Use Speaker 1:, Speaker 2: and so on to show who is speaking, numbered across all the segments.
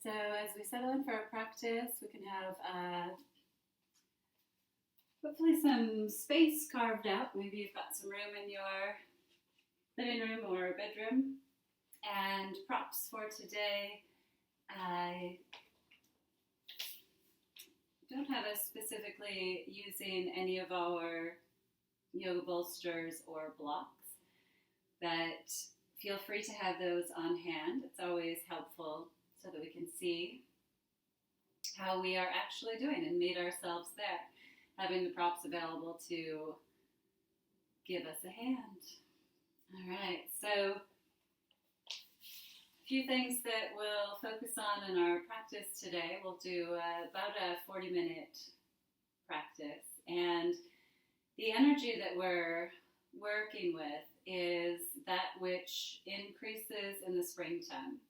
Speaker 1: So as we settle in for our practice, we can have hopefully some space carved out. Maybe you've got some room in your living room or bedroom. And props for today, I don't have us specifically using any of our yoga bolsters or blocks, but feel free to have those on hand. It's always helpful so that we can see how we are actually doing and meet ourselves there, having the props available to give us a hand. All right, so a few things that we'll focus on in our practice today. We'll do about a 40-minute practice, and the energy that we're working with is that which increases in the springtime.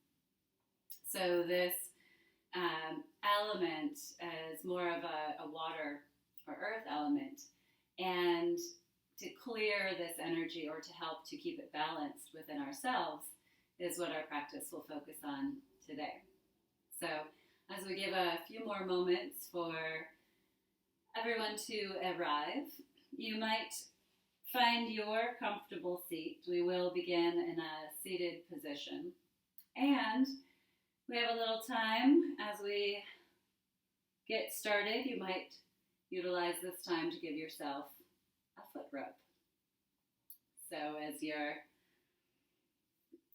Speaker 1: So this element is more of a water or earth element, and to clear this energy or to help to keep it balanced within ourselves is what our practice will focus on today. So as we give a few more moments for everyone to arrive, you might find your comfortable seat. We will begin in a seated position. And we have a little time as we get started. You might utilize this time to give yourself a foot rub. So as you're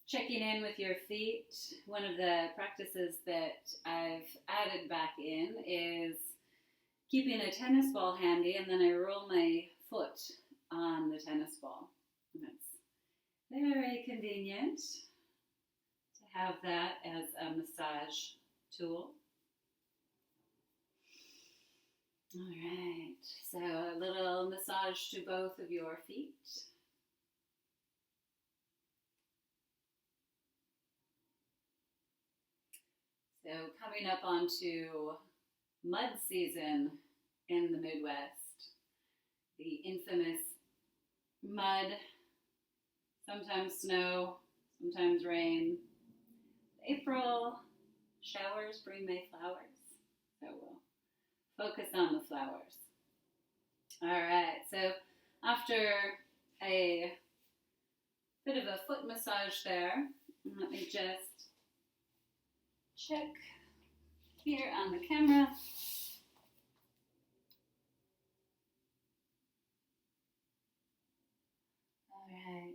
Speaker 1: checking in with your feet, one of the practices that I've added back in is keeping a tennis ball handy, and then I roll my foot on the tennis ball. And it's very convenient to have that as a massage tool. All right, so a little massage to both of your feet. So coming up onto mud season in the Midwest, the infamous mud, sometimes snow, sometimes rain. April showers bring May flowers, so we'll focus on the flowers. All right, so after a bit of a foot massage there, let me just check here on the camera. All right.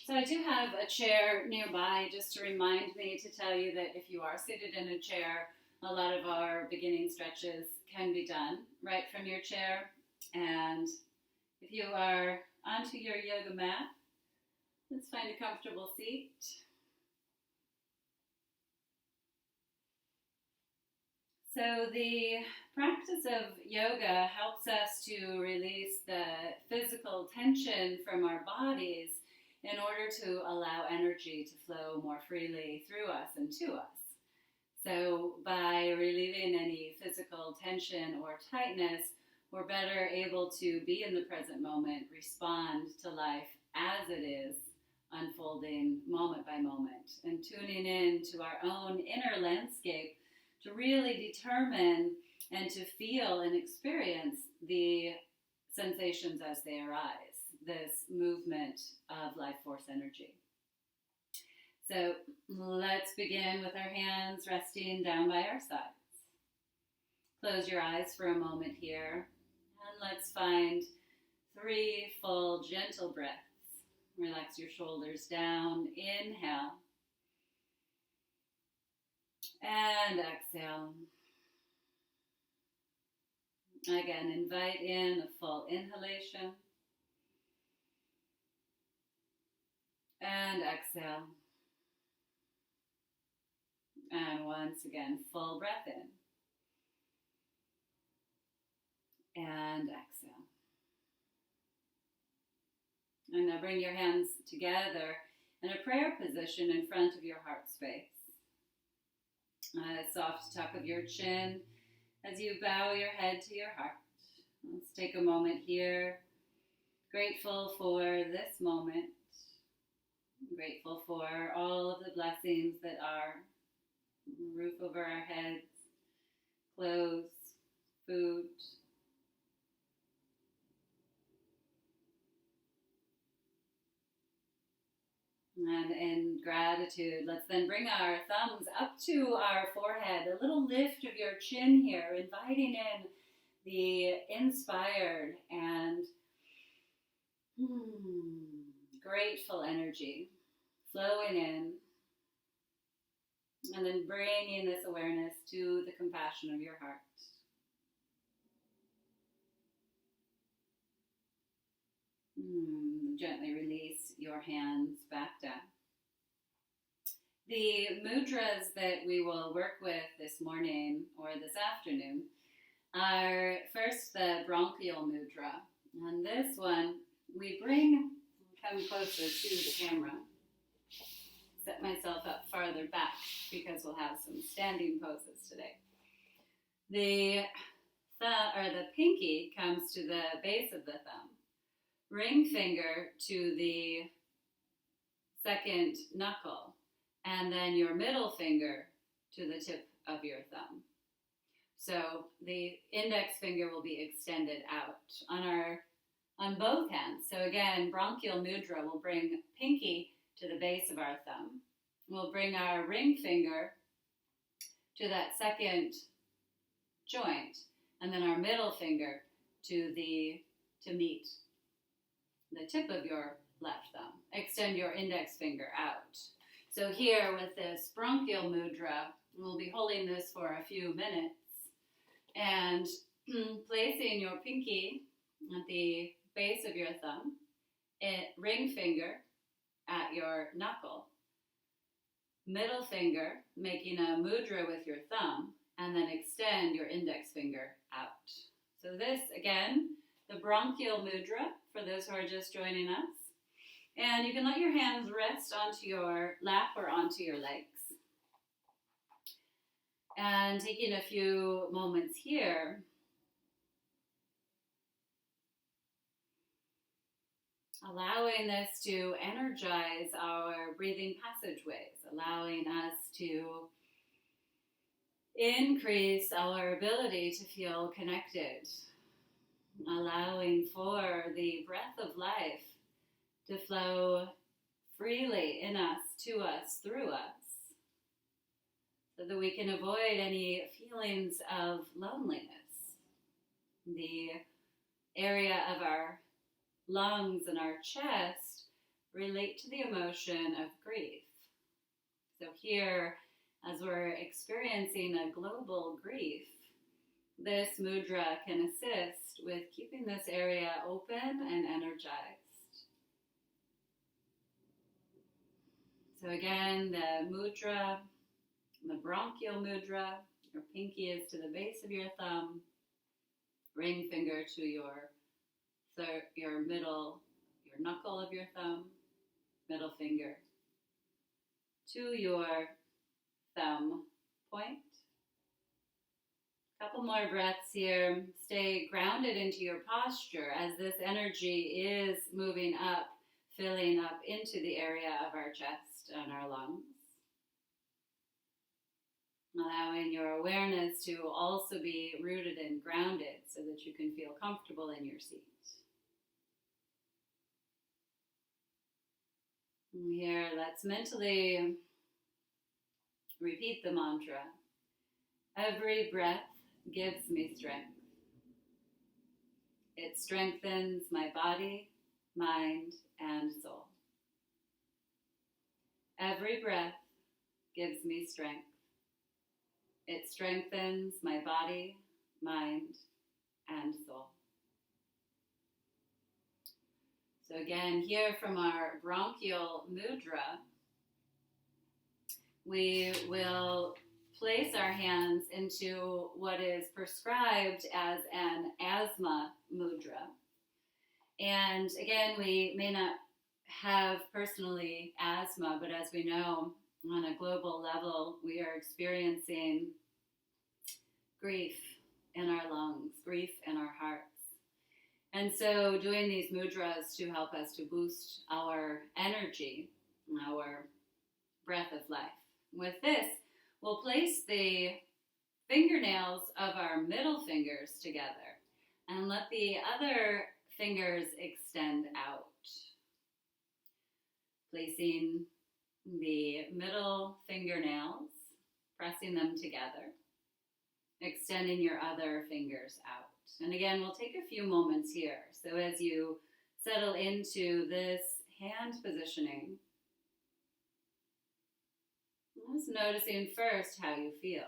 Speaker 1: So I do have a chair nearby just to remind me to tell you that if you are seated in a chair, a lot of our beginning stretches can be done right from your chair. And if you are onto your yoga mat, let's find a comfortable seat. So the practice of yoga helps us to release the physical tension from our bodies in order to allow energy to flow more freely through us and to us. So by relieving any physical tension or tightness, we're better able to be in the present moment, respond to life as it is, unfolding moment by moment, and tuning in to our own inner landscape to really determine and to feel and experience the sensations as they arise, this movement of life force energy. So let's begin with our hands resting down by our sides. Close your eyes for a moment here, and let's find 3 full gentle breaths. Relax your shoulders down. Inhale. And exhale. Again, invite in a full inhalation. And exhale. And once again, full breath in. And exhale. And now bring your hands together in a prayer position in front of your heart space. Soft tuck of your chin as you bow your head to your heart. Let's take a moment here, grateful for this moment, I'm grateful for all of the blessings that are roof over our heads, clothes, food. And in gratitude, let's then bring our thumbs up to our forehead, a little lift of your chin here, inviting in the inspired and grateful energy flowing in, and then bringing this awareness to the compassion of your heart. Gently release your hands back down. The mudras that we will work with this morning or this afternoon are first the bronchial mudra. And this one, we come closer to the camera. Set myself up farther back because we'll have some standing poses today. The pinky comes to the base of the thumb. Ring finger to the second knuckle, and then your middle finger to the tip of your thumb. So the index finger will be extended out on both hands. So again, bronchial mudra will bring pinky to the base of our thumb. We'll bring our ring finger to that second joint, and then our middle finger to meet the tip of your left thumb. Extend your index finger out. So here with this bronchial mudra, we'll be holding this for a few minutes and placing your pinky at the base of your thumb, ring finger at your knuckle, middle finger making a mudra with your thumb, and then extend your index finger out. So this, again, the bronchial mudra for those who are just joining us. And you can let your hands rest onto your lap or onto your legs. And taking a few moments here, allowing this to energize our breathing passageways, allowing us to increase our ability to feel connected, allowing for the breath of life to flow freely in us, to us, through us, so that we can avoid any feelings of loneliness. The area of our lungs and our chest relate to the emotion of grief. So here, as we're experiencing a global grief, this mudra can assist with keeping this area open and energized. So again, the mudra, the bronchial mudra, your pinky is to the base of your thumb, ring finger to your knuckle of your thumb, middle finger to your thumb point. Couple more breaths here. Stay grounded into your posture as this energy is moving up, filling up into the area of our chest and our lungs. Allowing your awareness to also be rooted and grounded so that you can feel comfortable in your seat. And here, let's mentally repeat the mantra. Every breath gives me strength. It strengthens my body, mind, and soul. Every breath gives me strength. It strengthens my body, mind, and soul. So again, here from our bronchial mudra, we will place our hands into what is prescribed as an asthma mudra. And again, we may not have personally asthma, but as we know, on a global level, we are experiencing grief in our lungs, grief in our hearts. And so doing these mudras to help us to boost our energy our breath of life. With this, we'll place the fingernails of our middle fingers together and let the other fingers extend out. Placing the middle fingernails, pressing them together, extending your other fingers out. And again, we'll take a few moments here. So as you settle into this hand positioning, just noticing first how you feel.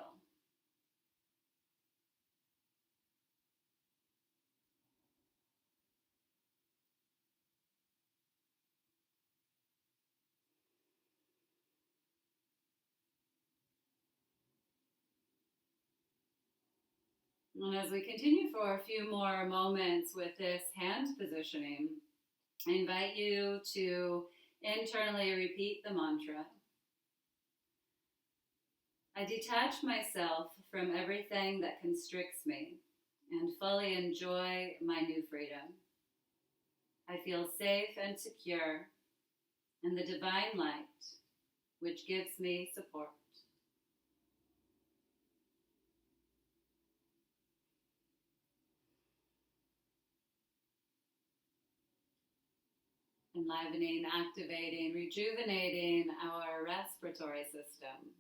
Speaker 1: And as we continue for a few more moments with this hand positioning, I invite you to internally repeat the mantra. I detach myself from everything that constricts me and fully enjoy my new freedom. I feel safe and secure in the divine light, which gives me support. Enlivening, activating, rejuvenating our respiratory system.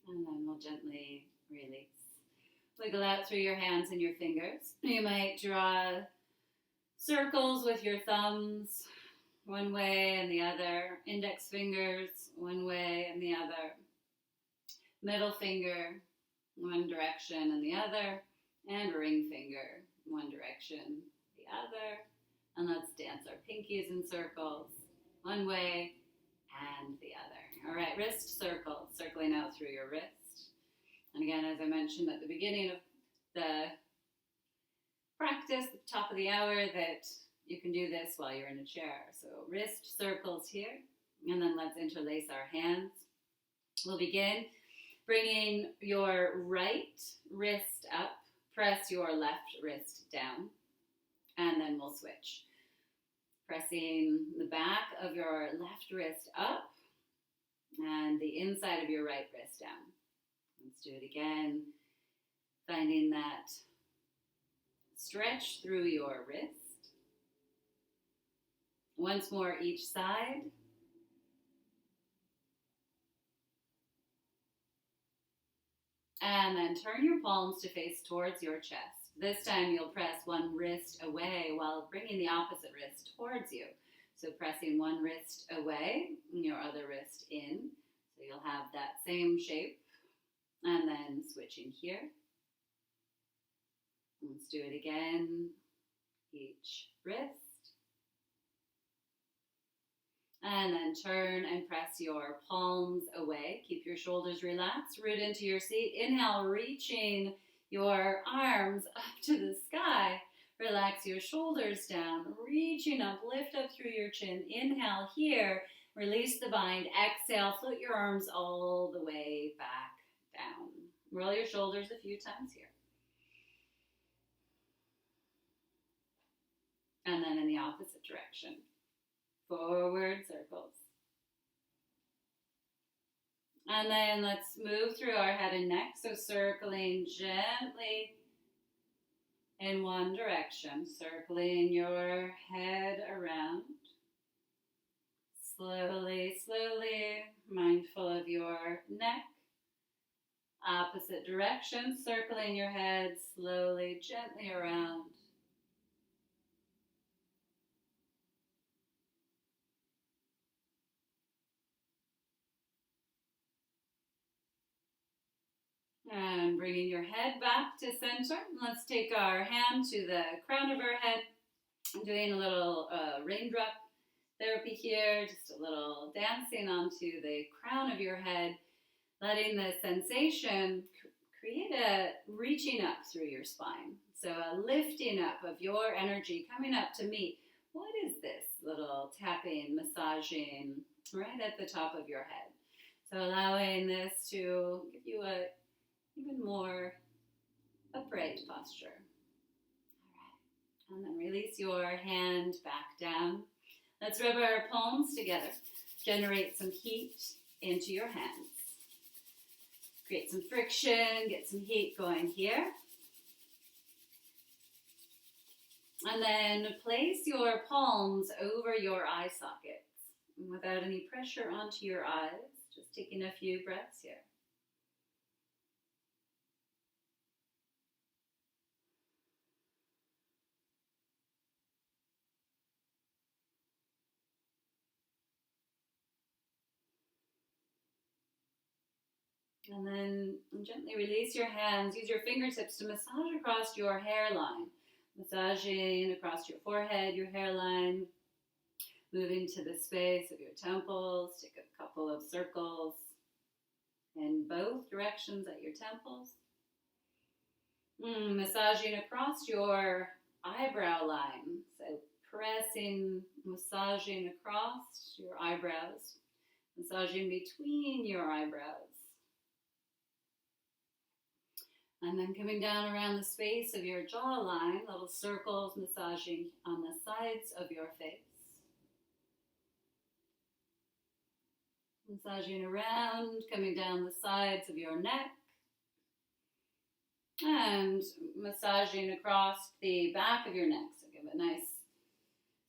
Speaker 1: And then we'll gently release. Wiggle out through your hands and your fingers. You might draw circles with your thumbs one way and the other, index fingers one way and the other, middle finger one direction and the other, and ring finger one direction, the other. And let's dance our pinkies in circles, one way and the other. All right, wrist circle, circling out through your wrist. And again, as I mentioned at the beginning of the practice, at the top of the hour, that you can do this while you're in a chair. So wrist circles here, and then let's interlace our hands. We'll begin bringing your right wrist up, press your left wrist down, and then we'll switch. Pressing the back of your left wrist up and the inside of your right wrist down. Let's do it again, finding that stretch through your wrist. Once more each side. And then turn your palms to face towards your chest. This time you'll press one wrist away while bringing the opposite wrist towards you. So pressing one wrist away and your other wrist in. So you'll have that same shape. And then switching here. Let's do it again. Each wrist. And then turn and press your palms away. Keep your shoulders relaxed. Root into your seat. Inhale, reaching your arms up to the sky. Relax your shoulders down. Reaching up, lift up through your chin. Inhale here. Release the bind. Exhale, float your arms all the way back down. Roll your shoulders a few times here. And then in the opposite direction. Forward circles. And then let's move through our head and neck. So circling gently in one direction. Circling your head around. Slowly, slowly, mindful of your neck. Opposite direction, circling your head slowly, gently around. And bringing your head back to center. Let's take our hand to the crown of our head. I'm doing a little raindrop therapy here, just a little dancing onto the crown of your head, letting the sensation create a reaching up through your spine. So a lifting up of your energy coming up to meet. What is this little tapping, massaging right at the top of your head? So allowing this to give you a even more upright posture. All right. And then release your hand back down. Let's rub our palms together. Generate some heat into your hands. Create some friction, get some heat going here. And then place your palms over your eye sockets without any pressure onto your eyes. Just taking a few breaths here. And then gently release your hands. Use your fingertips to massage across your hairline. Massaging across your forehead, your hairline. Moving to the space of your temples. Take a couple of circles in both directions at your temples. Massaging across your eyebrow line. So pressing, massaging across your eyebrows. Massaging between your eyebrows. And then coming down around the space of your jawline, little circles massaging on the sides of your face. Massaging around, coming down the sides of your neck. And massaging across the back of your neck. So give a nice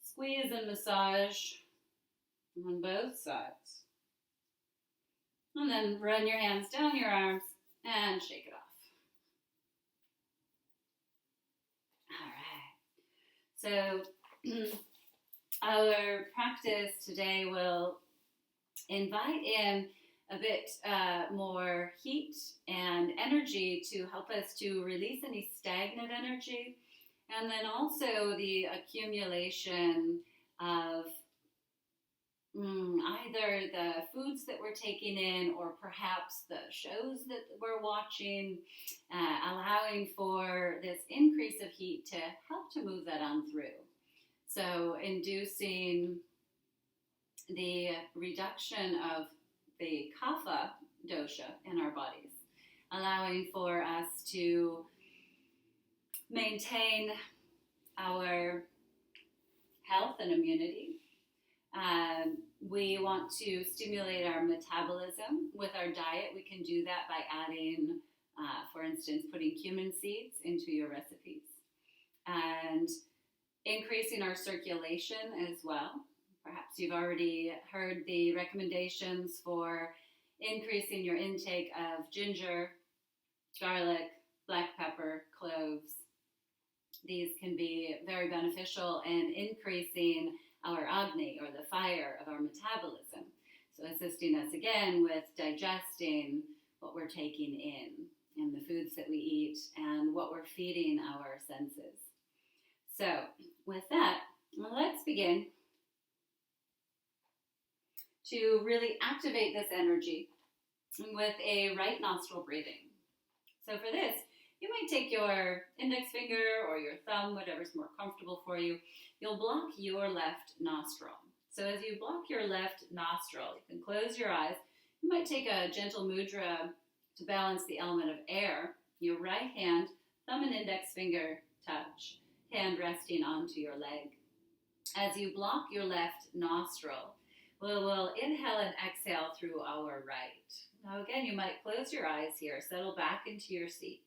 Speaker 1: squeeze and massage on both sides. And then run your hands down your arms and shake it off. So our practice today will invite in a bit more heat and energy to help us to release any stagnant energy, and then also the accumulation of either the foods that we're taking in or perhaps the shows that we're watching, allowing for this increase of heat to help to move that on through. So inducing the reduction of the kapha dosha in our bodies, allowing for us to maintain our health and immunity. We want to stimulate our metabolism. With our diet, we can do that by adding, for instance, putting cumin seeds into your recipes and increasing our circulation as well. Perhaps you've already heard the recommendations for increasing your intake of ginger, garlic, black pepper, cloves. These can be very beneficial in increasing our Agni, or the fire of our metabolism. So assisting us again with digesting what we're taking in and the foods that we eat and what we're feeding our senses. So with that, let's begin to really activate this energy with a right nostril breathing. So for this, you might take your index finger or your thumb, whatever's more comfortable for you. You'll block your left nostril. So as you block your left nostril, you can close your eyes. You might take a gentle mudra to balance the element of air. Your right hand, thumb and index finger touch, hand resting onto your leg. As you block your left nostril, we'll inhale and exhale through our right. Now again, you might close your eyes here, settle back into your seat.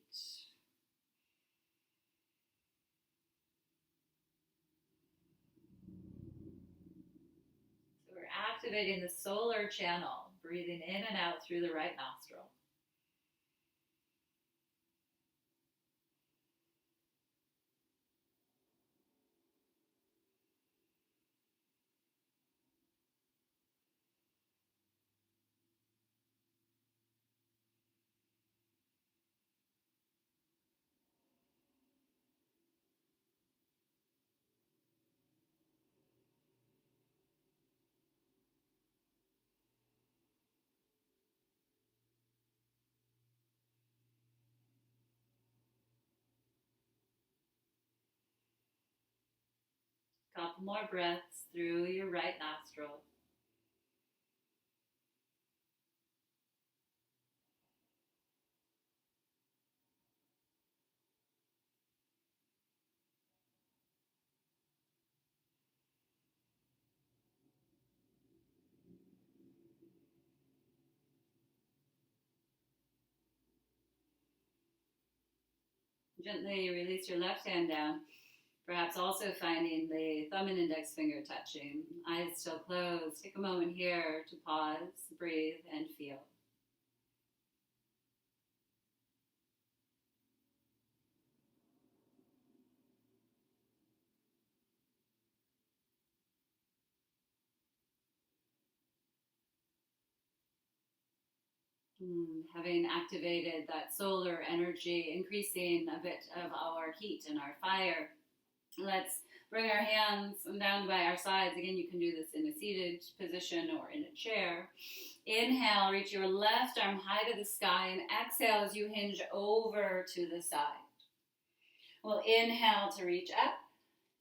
Speaker 1: So we're activating the solar channel, breathing in and out through the right nostril. couple more breaths through your right nostril. Gently release your left hand down, perhaps also finding the thumb and index finger touching. Eyes still closed. Take a moment here to pause, breathe, and feel. Having activated that solar energy, increasing a bit of our heat and our fire, let's bring our hands down by our sides. Again, you can do this in a seated position or in a chair. Inhale, reach your left arm high to the sky, and exhale as you hinge over to the side. We'll inhale to reach up,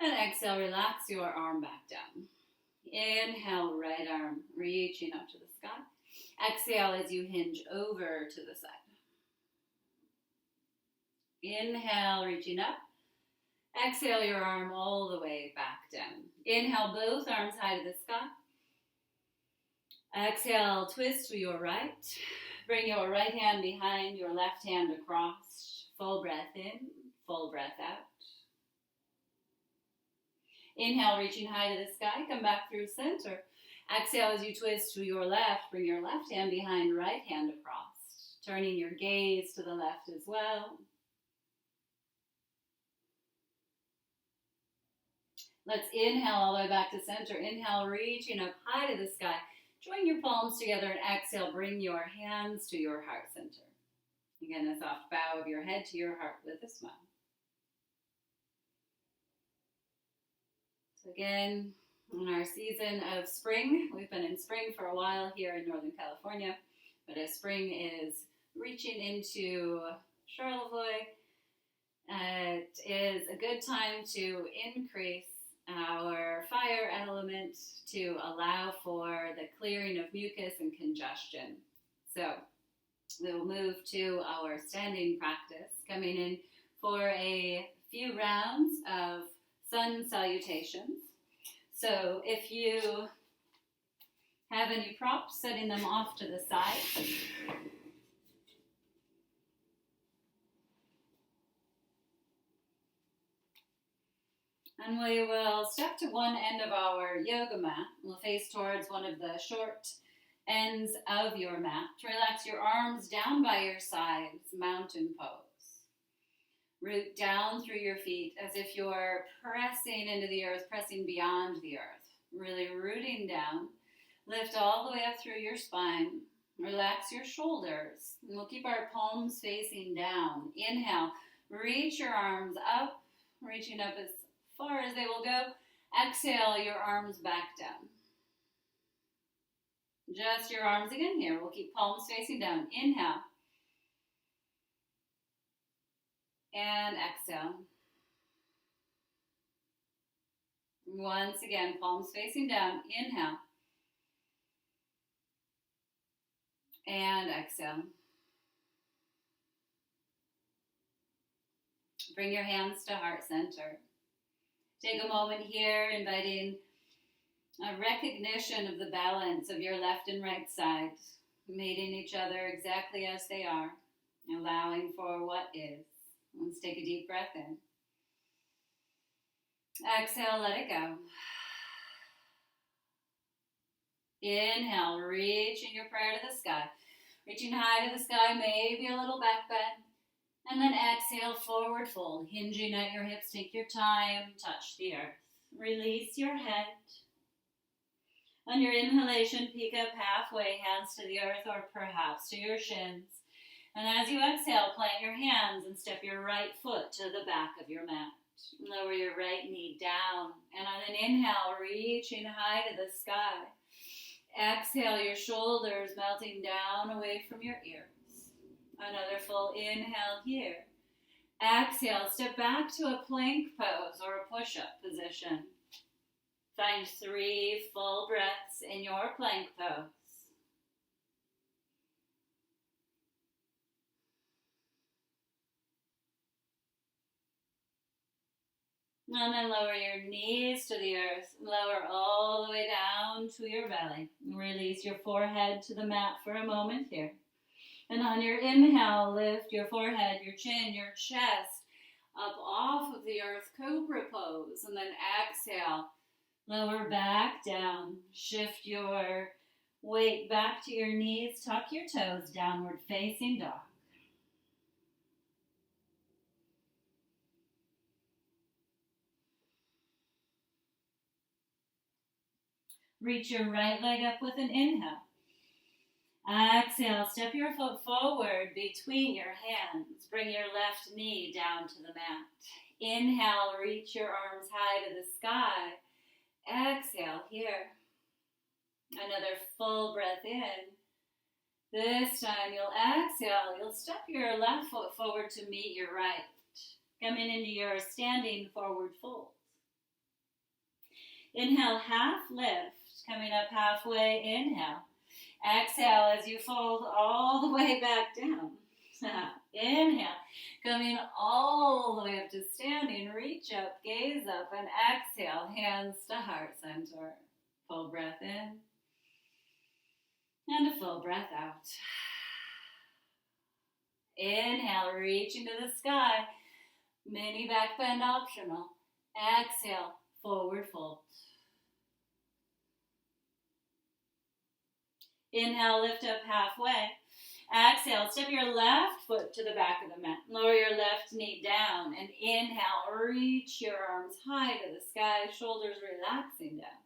Speaker 1: and exhale, relax your arm back down. Inhale, right arm reaching up to the sky. Exhale as you hinge over to the side. Inhale, reaching up. Exhale your arm all the way back down. Inhale, both arms high to the sky. Exhale, twist to your right. Bring your right hand behind your left hand across. Full breath in, full breath out. Inhale, reaching high to the sky. Come back through center. Exhale as you twist to your left. Bring your left hand behind, right hand across. Turning your gaze to the left as well. Let's inhale all the way back to center. Inhale, reaching up high to the sky. Join your palms together and exhale. Bring your hands to your heart center. Again, a soft bow of your head to your heart with a smile. So again, in our season of spring, we've been in spring for a while here in Northern California, but as spring is reaching into Charlevoix, it is a good time to increase our fire element to allow for the clearing of mucus and congestion. So we'll move to our standing practice, coming in for a few rounds of sun salutations. So if you have any props, setting them off to the side. And we will step to one end of our yoga mat. We'll face towards one of the short ends of your mat. Relax your arms down by your sides, mountain pose. Root down through your feet as if you're pressing into the earth, pressing beyond the earth. Really rooting down. Lift all the way up through your spine. Relax your shoulders. And we'll keep our palms facing down. Inhale, reach your arms up, reaching up as far as they will go. Exhale, your arms back down. Just your arms again here. We'll keep palms facing down. Inhale. And exhale. Once again, palms facing down. Inhale. And exhale. Bring your hands to heart center. Take a moment here, inviting a recognition of the balance of your left and right sides, meeting each other exactly as they are, allowing for what is. Let's take a deep breath in. Exhale, let it go. Inhale, reaching your prayer to the sky. Reaching high to the sky, maybe a little back bend. And then exhale, forward fold. Hinging at your hips, take your time, touch the earth. Release your head. On your inhalation, peek up halfway, hands to the earth or perhaps to your shins. And as you exhale, plant your hands and step your right foot to the back of your mat. Lower your right knee down. And on an inhale, reaching high to the sky. Exhale, your shoulders melting down away from your ears. Another full inhale here. Exhale, step back to a plank pose or a push-up position. Find 3 full breaths in your plank pose. And then lower your knees to the earth. Lower all the way down to your belly. Release your forehead to the mat for a moment here. And on your inhale, lift your forehead, your chin, your chest up off of the earth, cobra pose. And then exhale, lower back down. Shift your weight back to your knees. Tuck your toes, downward facing dog. Reach your right leg up with an inhale. Exhale, step your foot forward between your hands. Bring your left knee down to the mat. Inhale, reach your arms high to the sky. Exhale here. Another full breath in. This time you'll exhale. You'll step your left foot forward to meet your right. Coming into your standing forward fold. Inhale, half lift. Coming up halfway, inhale. Exhale as you fold all the way back down. Inhale, coming all the way up to standing. Reach up, gaze up, and exhale, hands to heart center. Full breath in, and a full breath out. Inhale, reaching to the sky. Mini back bend optional. Exhale, forward fold. Inhale, lift up halfway. Exhale, step your left foot to the back of the mat. Lower your left knee down. And inhale, reach your arms high to the sky, shoulders relaxing down.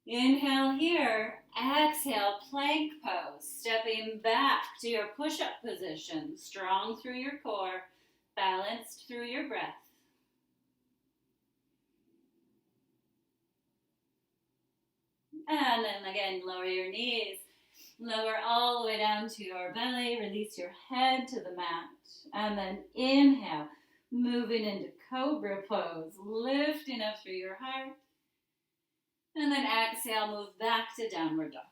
Speaker 1: Inhale here. Exhale, plank pose. Stepping back to your push-up position. Strong through your core, balanced through your breath. And then again, lower your knees. Lower all the way down to your belly. Release your head to the mat. And then inhale, moving into cobra pose. Lifting up through your heart. And then exhale, move back to downward dog.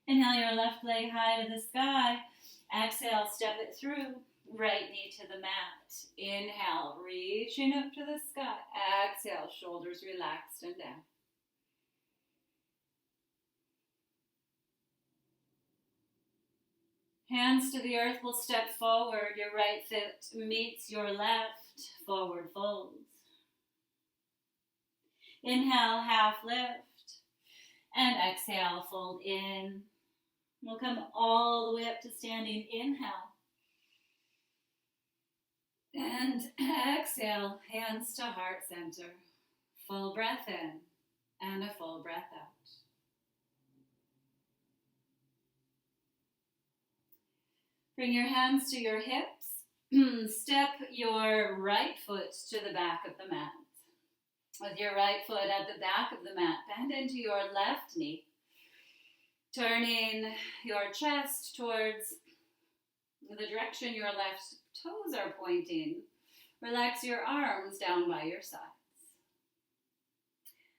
Speaker 1: Inhale your left leg high to the sky. Exhale, step it through. Right knee to the mat. Inhale, reaching up to the sky. Exhale, shoulders relaxed and down. Hands to the earth will step forward. Your right foot meets your left. Forward folds. Inhale, half lift. And exhale, fold in. We'll come all the way up to standing. Inhale. And exhale, hands to heart center. Full breath in and a full breath out. Bring your hands to your hips. Step your right foot to the back of the mat. With your right foot at the back of the mat, bend into your left knee. Turning your chest towards the direction your left toes are pointing. Relax your arms down by your sides.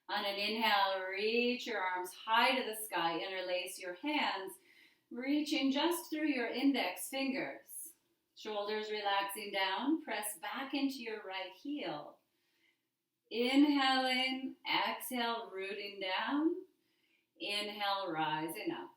Speaker 1: On an inhale, reach your arms high to the sky. Interlace your hands, reaching just through your index fingers. Shoulders relaxing down. Press back into your right heel. Inhaling, exhale, rooting down. Inhale, rising up.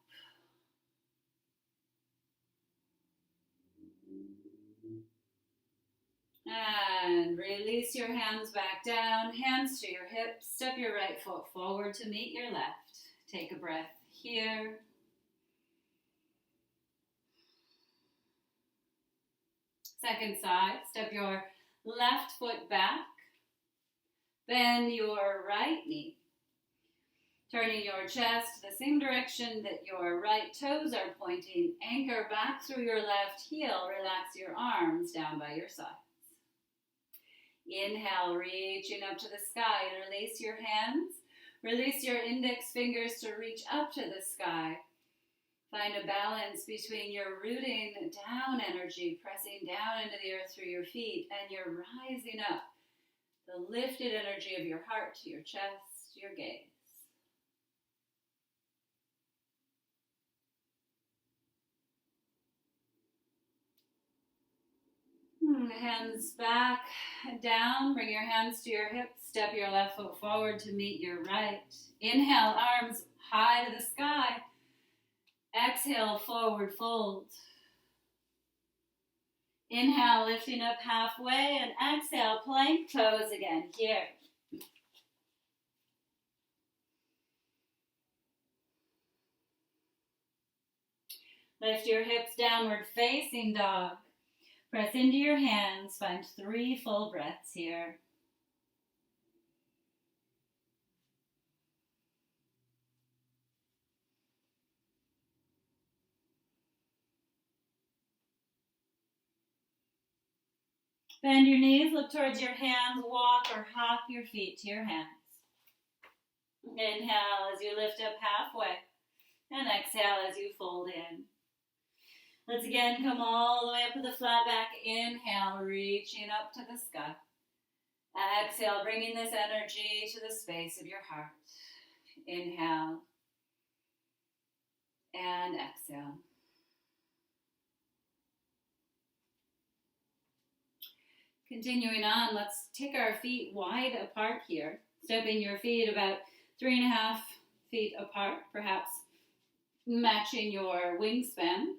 Speaker 1: And release your hands back down, hands to your hips. Step your right foot forward to meet your left. Take a breath here. Second side, step your left foot back. Bend your right knee. Turning your chest the same direction that your right toes are pointing. Anchor back through your left heel. Relax your arms down by your sides. Inhale, reaching up to the sky. Interlace your hands. Release your index fingers to reach up to the sky. Find a balance between your rooting down energy, pressing down into the earth through your feet, and your rising up, the lifted energy of your heart, your chest, your gaze. Hands back, down, bring your hands to your hips, step your left foot forward to meet your right. Inhale, arms high to the sky. Exhale, forward fold. Inhale, lifting up halfway, and exhale, plank pose again here. Lift your hips, downward facing dog. Press into your hands, find 3 full breaths here. Bend your knees, look towards your hands, walk or hop your feet to your hands. Inhale as you lift up halfway, and exhale as you fold in. Let's again come all the way up with the flat back. Inhale, reaching up to the sky. Exhale, bringing this energy to the space of your heart. Inhale and exhale. Continuing on, let's take our feet wide apart here. Stepping your feet about 3.5 feet apart, perhaps matching your wingspan.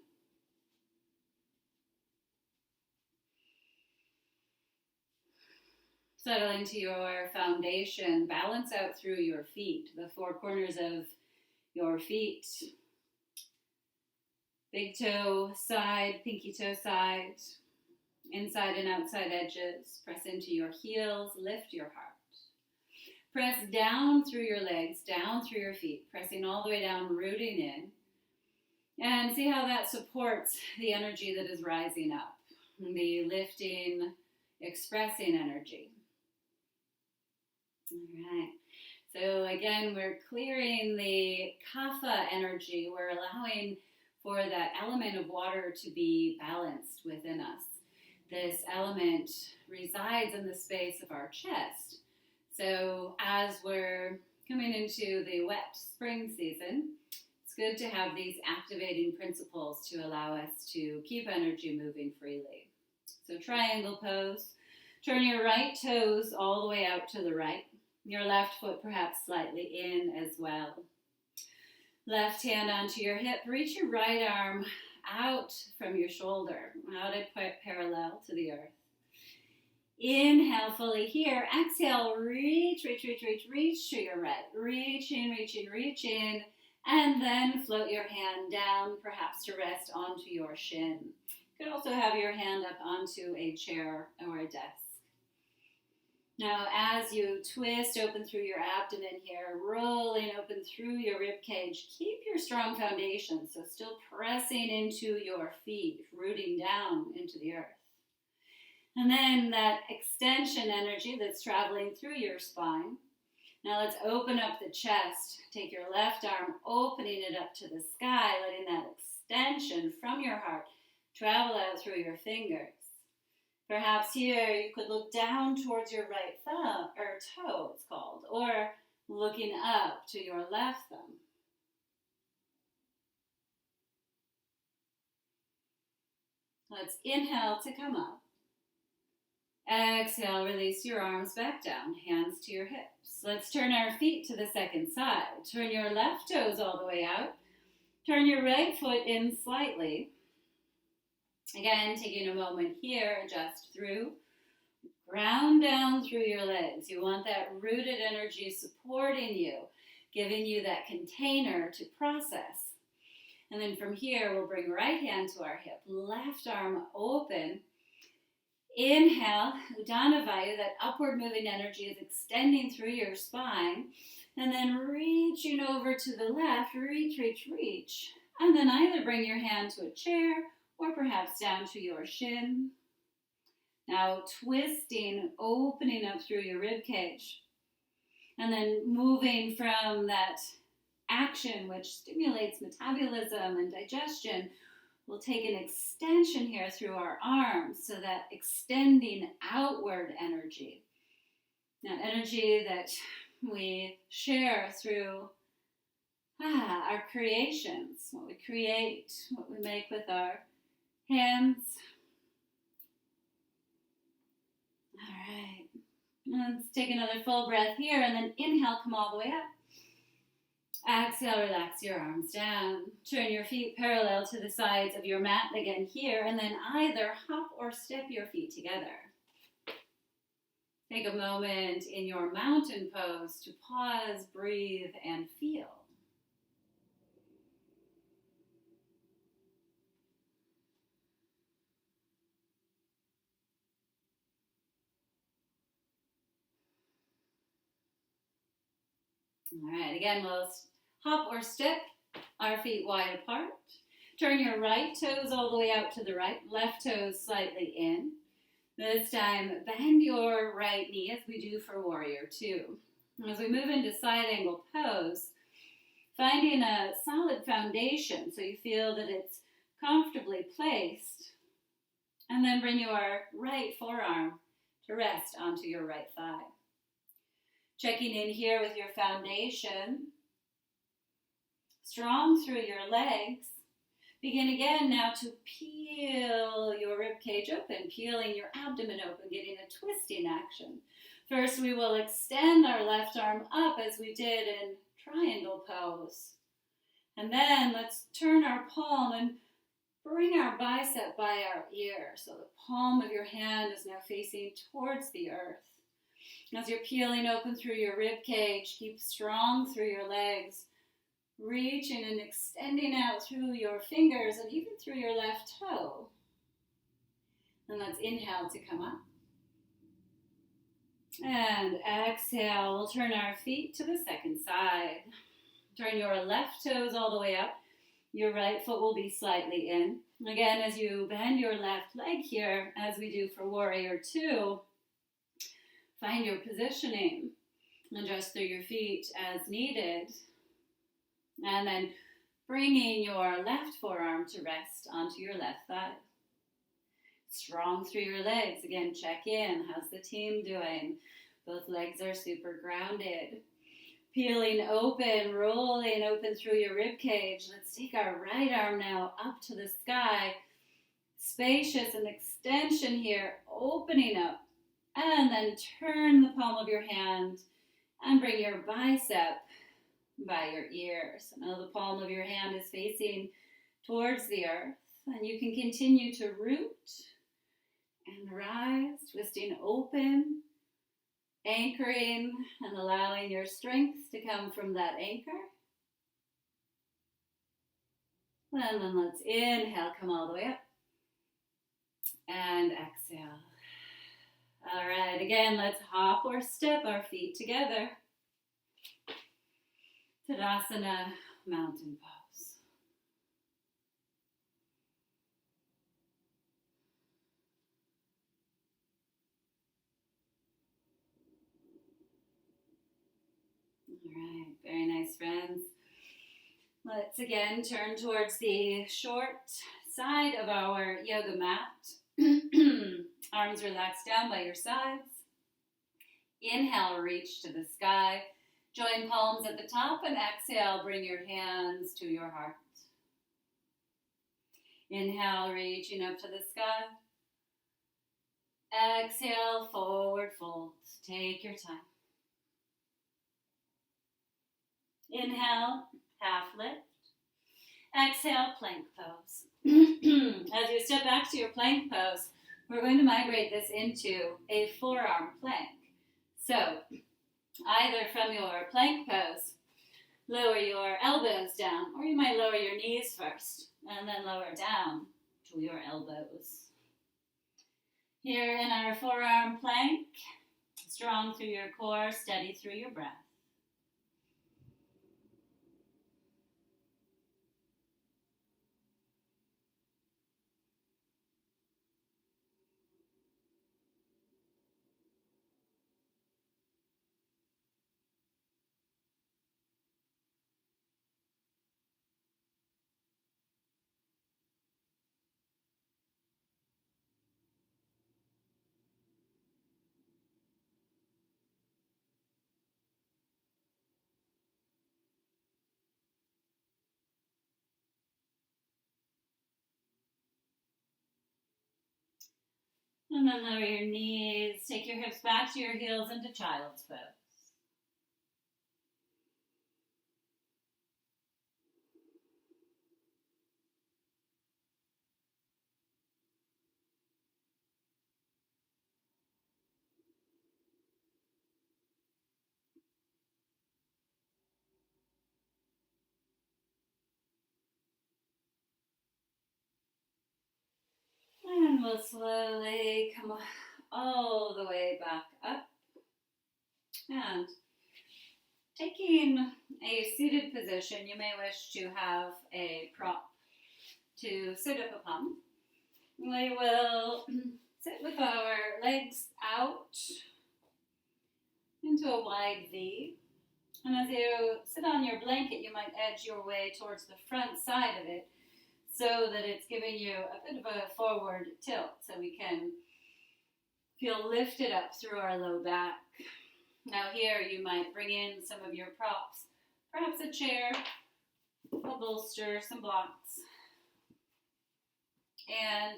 Speaker 1: Settle into your foundation. Balance out through your feet, the 4 corners of your feet. Big toe side, pinky toe side, inside and outside edges. Press into your heels, lift your heart. Press down through your legs, down through your feet, pressing all the way down, rooting in. And see how that supports the energy that is rising up, the lifting, expressing energy. All right. So again, we're clearing the kapha energy. We're allowing for that element of water to be balanced within us. This element resides in the space of our chest. So as we're coming into the wet spring season, it's good to have these activating principles to allow us to keep energy moving freely. So triangle pose. Turn your right toes all the way out to the right. Your left foot perhaps slightly in as well. Left hand onto your hip. Reach your right arm out from your shoulder, out at parallel to the earth. Inhale fully here. Exhale, reach to your right. Reaching. And then float your hand down, perhaps to rest onto your shin. You could also have your hand up onto a chair or a desk. Now, as you twist open through your abdomen here, rolling open through your rib cage, keep your strong foundation, so still pressing into your feet, rooting down into the earth. And then that extension energy that's traveling through your spine. Now let's open up the chest. Take your left arm, opening it up to the sky, letting that extension from your heart travel out through your fingers. Perhaps here you could look down towards your right thumb, or toe it's called, or looking up to your left thumb. Let's inhale to come up. Exhale, release your arms back down, hands to your hips. Let's turn our feet to the second side. Turn your left toes all the way out. Turn your right foot in slightly. Again, taking a moment here, adjust through. Ground down through your legs. You want that rooted energy supporting you, giving you that container to process. And then from here, we'll bring right hand to our hip, left arm open. Inhale, Udana Vayu, that upward moving energy is extending through your spine. And then reaching over to the left, reach. And then either bring your hand to a chair or perhaps down to your shin. Now twisting, opening up through your rib cage. And then moving from that action, which stimulates metabolism and digestion, we'll take an extension here through our arms, so that extending outward energy, that energy that we share through our creations, what we create, what we make with our hands. All right. Let's take another full breath here, and then inhale, come all the way up. Exhale, relax your arms down. Turn your feet parallel to the sides of your mat again here, and then either hop or step your feet together. Take a moment in your mountain pose to pause, breathe, and feel. All right, again, we'll hop or step our feet wide apart. Turn your right toes all the way out to the right, left toes slightly in. This time, bend your right knee as we do for Warrior Two. As we move into side angle pose, finding a solid foundation so you feel that it's comfortably placed, and then bring your right forearm to rest onto your right thigh. Checking in here with your foundation, strong through your legs. Begin again now to peel your rib cage open, peeling your abdomen open, getting a twisting action. First, we will extend our left arm up as we did in triangle pose. And then let's turn our palm and bring our bicep by our ear. So the palm of your hand is now facing towards the earth. As you're peeling open through your rib cage, keep strong through your legs, reaching and extending out through your fingers and even through your left toe. And let's inhale to come up. And exhale, we'll turn our feet to the second side. Turn your left toes all the way up. Your right foot will be slightly in. Again, as you bend your left leg here, as we do for Warrior Two, find your positioning. Adjust through your feet as needed. And then bringing your left forearm to rest onto your left thigh. Strong through your legs. Again, check in. How's the team doing? Both legs are super grounded. Peeling open, rolling open through your rib cage. Let's take our right arm now up to the sky. Spacious and extension here, opening up. And then turn the palm of your hand and bring your bicep by your ear. So now the palm of your hand is facing towards the earth, and you can continue to root and rise, twisting open, anchoring and allowing your strength to come from that anchor. And then let's inhale, come all the way up, and exhale. All right, again, let's hop or step our feet together. Tadasana, mountain pose. All right, very nice, friends. Let's again turn towards the short side of our yoga mat. Arms relaxed down by your sides. Inhale, reach to the sky. Join palms at the top, and exhale, bring your hands to your heart. Inhale, reaching up to the sky. Exhale, forward fold. Take your time. Inhale, half lift. Exhale, plank pose. As you step back to your plank pose, we're going to migrate this into a forearm plank. So, either from your plank pose, lower your elbows down, or you might lower your knees first, and then lower down to your elbows. Here in our forearm plank, strong through your core, steady through your breath. And then lower your knees, take your hips back to your heels into child's pose. And we'll slowly come all the way back up. And taking a seated position, you may wish to have a prop to sit up upon. We will sit with our legs out into a wide V. And as you sit on your blanket, you might edge your way towards the front side of it so that it's giving you a bit of a forward tilt so we can feel lifted up through our low back. Now here you might bring in some of your props, perhaps a chair, a bolster, some blocks. And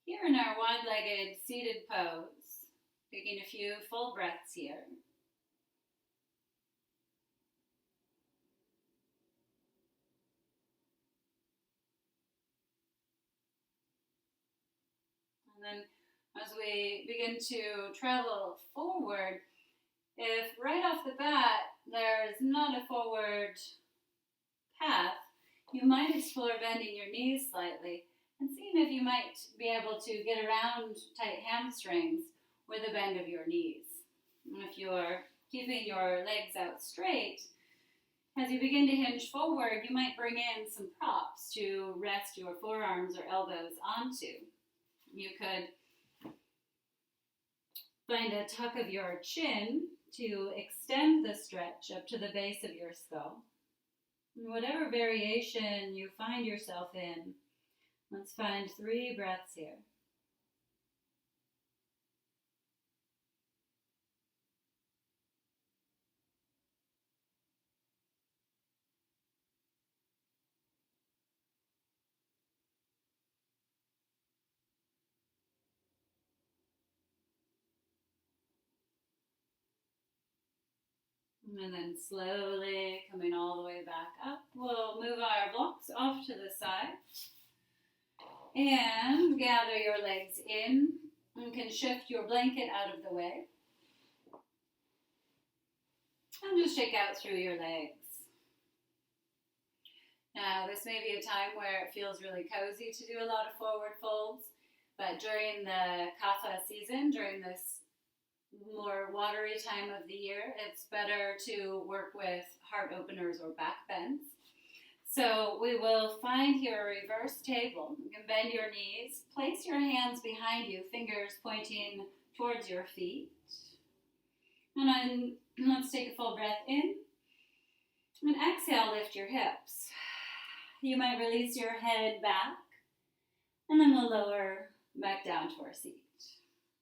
Speaker 1: here in our wide-legged seated pose, taking a few full breaths here. And then as we begin to travel forward, if right off the bat there's not a forward path, you might explore bending your knees slightly and seeing if you might be able to get around tight hamstrings with a bend of your knees. And if you're keeping your legs out straight, as you begin to hinge forward, you might bring in some props to rest your forearms or elbows onto. You could find a tuck of your chin to extend the stretch up to the base of your skull. And whatever variation you find yourself in, let's find 3 breaths here. And then slowly coming all the way back up, we'll move our blocks off to the side and gather your legs in. You can shift your blanket out of the way and just shake out through your legs. Now, this may be a time where it feels really cozy to do a lot of forward folds, but during the Kapha season, during this more watery time of the year, it's better to work with heart openers or back bends. So we will find here a reverse table. You can bend your knees, place your hands behind you, fingers pointing towards your feet. And then let's take a full breath in. And exhale, lift your hips. You might release your head back, and then we'll lower back down to our seat.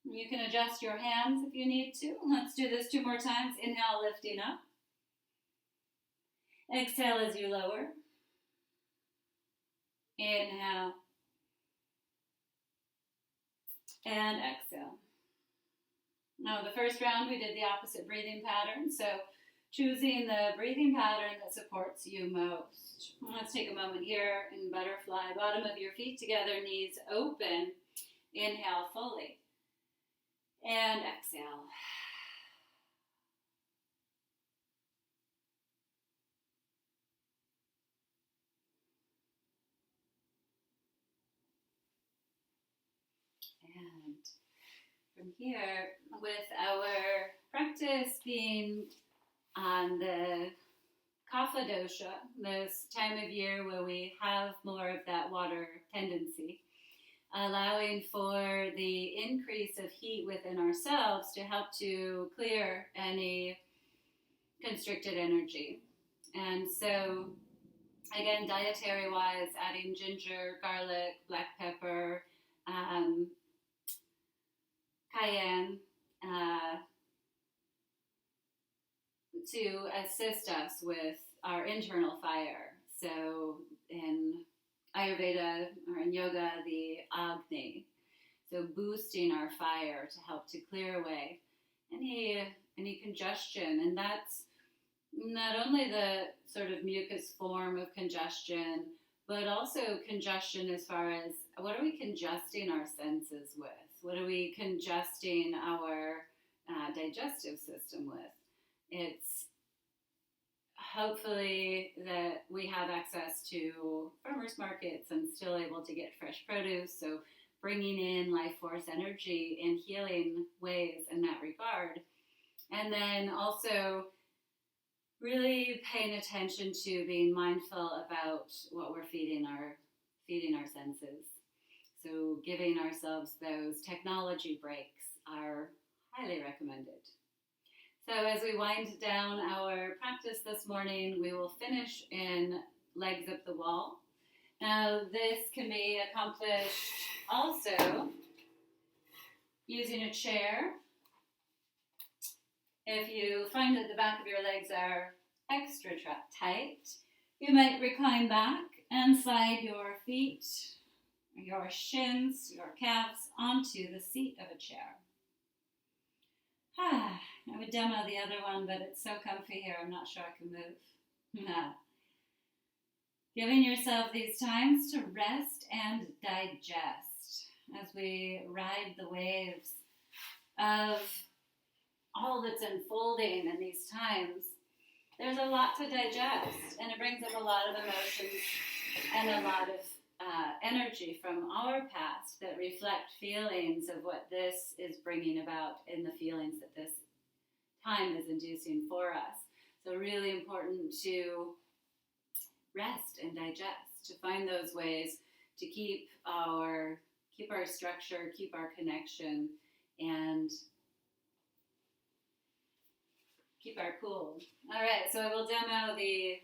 Speaker 1: You can adjust your hands if you need to. Let's do this 2 more times. Inhale, lifting up. Exhale as you lower. Inhale. And exhale. Now, the first round we did the opposite breathing pattern, so choosing the breathing pattern that supports you most. Let's take a moment here in butterfly. Bottom of your feet together, knees open. Inhale fully. And exhale. And from here, with our practice being on the Kapha dosha, this time of year where we have more of that water tendency, allowing for the increase of heat within ourselves to help to clear any constricted energy. And so, again, dietary-wise, adding ginger, garlic, black pepper, cayenne, to assist us with our internal fire. So in Ayurveda or in yoga, the Agni. So boosting our fire to help to clear away any congestion. And that's not only the sort of mucus form of congestion, but also congestion as far as what are we congesting our senses with? What are we congesting our digestive system with? It's hopefully that we have access to farmers markets and still able to get fresh produce. So bringing in life force energy in healing ways in that regard. And then also really paying attention to being mindful about what we're feeding our senses. So giving ourselves those technology breaks are highly recommended. So as we wind down our practice this morning, we will finish in legs up the wall. Now this can be accomplished also using a chair. If you find that the back of your legs are extra tight, you might recline back and slide your feet, your shins, your calves onto the seat of a chair. I would demo the other one, but it's so comfy here, I'm not sure I can move. Giving yourself these times to rest and digest as we ride the waves of all that's unfolding in these times. There's a lot to digest, and it brings up a lot of emotions and a lot of energy from our past that reflect feelings of what this is bringing about in the feelings that this time is inducing for us. So really important to rest and digest, to find those ways to keep our structure, keep our connection, and keep our cool. All right, so I will demo the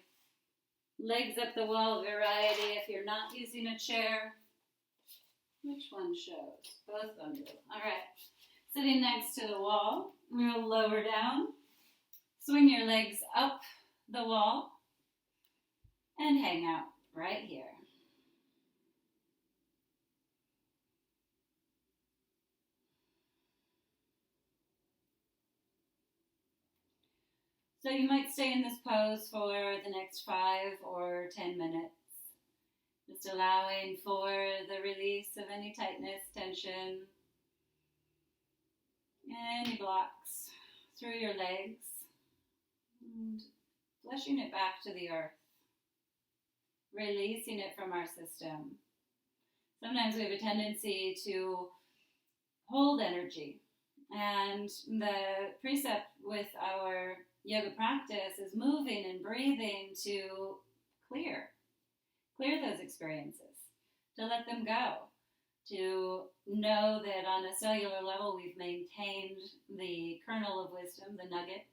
Speaker 1: legs up the wall variety. If you're not using a chair, which one shows? Both of them do. All right, sitting next to the wall, we'll lower down, swing your legs up the wall, and hang out right here. So you might stay in this pose for the next 5 or 10 minutes, just allowing for the release of any tightness, tension, any blocks through your legs, and flushing it back to the earth, releasing it from our system. Sometimes we have a tendency to hold energy, and the precept with our yoga practice is moving and breathing to clear those experiences, to let them go, to know that on a cellular level we've maintained the kernel of wisdom, the nugget,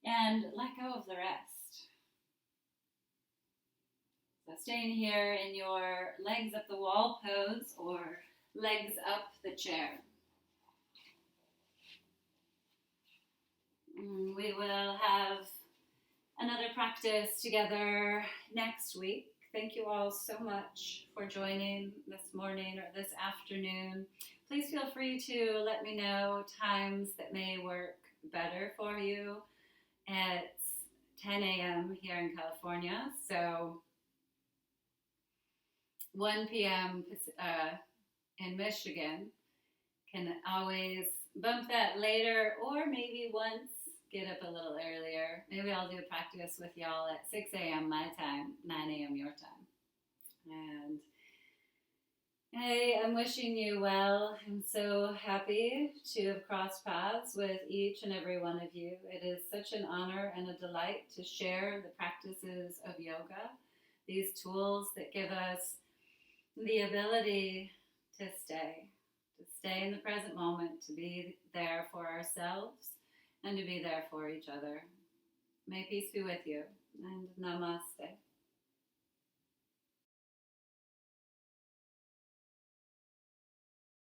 Speaker 1: and let go of the rest. So staying here in your legs up the wall pose or legs up the chair. We will have another practice together next week. Thank you all so much for joining this morning or this afternoon. Please feel free to let me know times that may work better for you. It's 10 a.m. here in California, so 1 p.m. in Michigan. Can always bump that later, or maybe once get up a little earlier. Maybe I'll do a practice with y'all at 6 a.m. my time, 9 a.m. your time. And hey, I'm wishing you well. I'm so happy to have crossed paths with each and every one of you. It is such an honor and a delight to share the practices of yoga, these tools that give us the ability to stay in the present moment, to be there for ourselves, and to be there for each other. May peace be with you, and namaste.